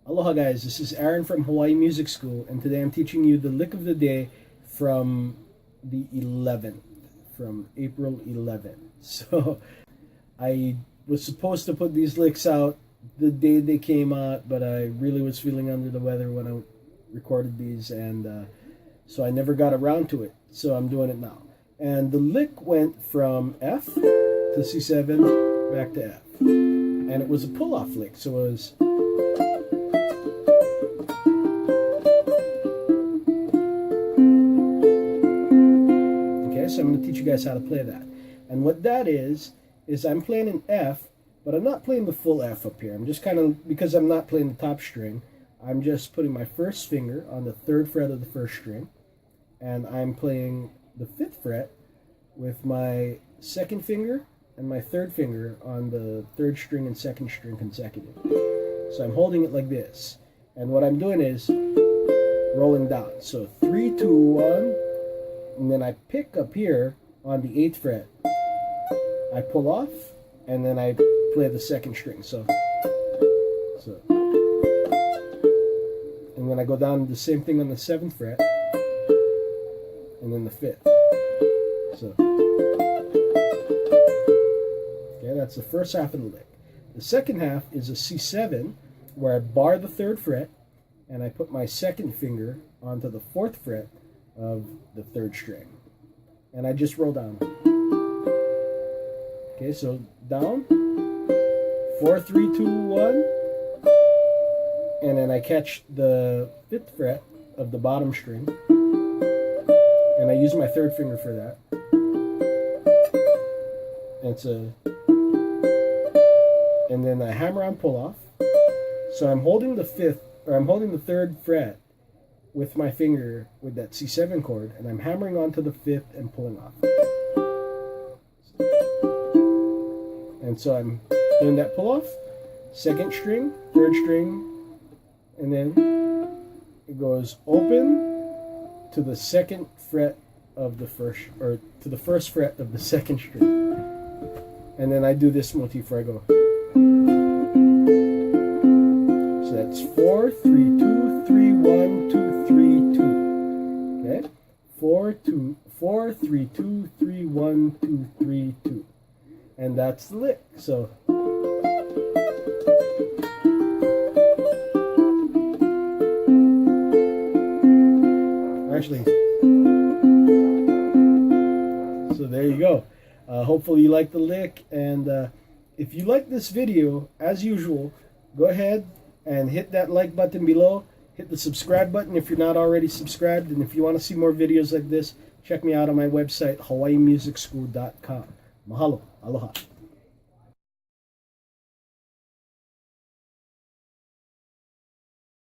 Aloha guys, this is Aaron from Hawaii Music School, and today I'm teaching you the lick of the day from the 11th, from April 11th. So I was supposed to put these licks out the day they came out, but I really was feeling under the weather when I recorded these, and so I never got around to it. So I'm doing it now. And the lick went from F to C7 back to F. And it was a pull-off lick, so it was... Okay, so I'm going to teach you guys how to play that. And what that is I'm playing an F, but I'm not playing the full F up here. I'm just kind of, because I'm not playing the top string, I'm just putting my first finger on the 3rd fret of the 1st string, and I'm playing the 5th fret with my 2nd finger and my 3rd finger on the 3rd string and 2nd string consecutive. So I'm holding it like this, and what I'm doing is rolling down. So 3, 2, 1, and then I pick up here on the 8th fret. I pull off, and then I play the 2nd string. So, and then I go down the same thing on the 7th fret, and then the 5th. So, okay, that's the first half of the lick. The second half is a C7, where I bar the 3rd fret, and I put my 2nd finger onto the 4th fret of the 3rd string, and I just roll down. Okay, so down, 4, 3, 2, 1, and then I catch the 5th fret of the bottom string, and I use my 3rd finger for that. And then I hammer on pull off. So I'm holding the 3rd fret with my finger with that C7 chord, and I'm hammering onto the 5th and pulling off. And so I'm doing that pull off, 2nd string, 3rd string, and then it goes open to the 2nd fret of the 1st, or to the 1st fret of the 2nd string. And then I do this motif where I go. So that's 4, 3, 2, 3, 1, 2, 3, 2. Okay? 4, 3, 2, 3, 1, 2, 3, 2. And that's the lick. So actually, so there you go. Hopefully you like the lick, and if you like this video, as usual, go ahead and hit that like button below. Hit the subscribe button if you're not already subscribed, and if you want to see more videos like this, check me out on my website, hawaiimusicschool.com. Mahalo. Aloha.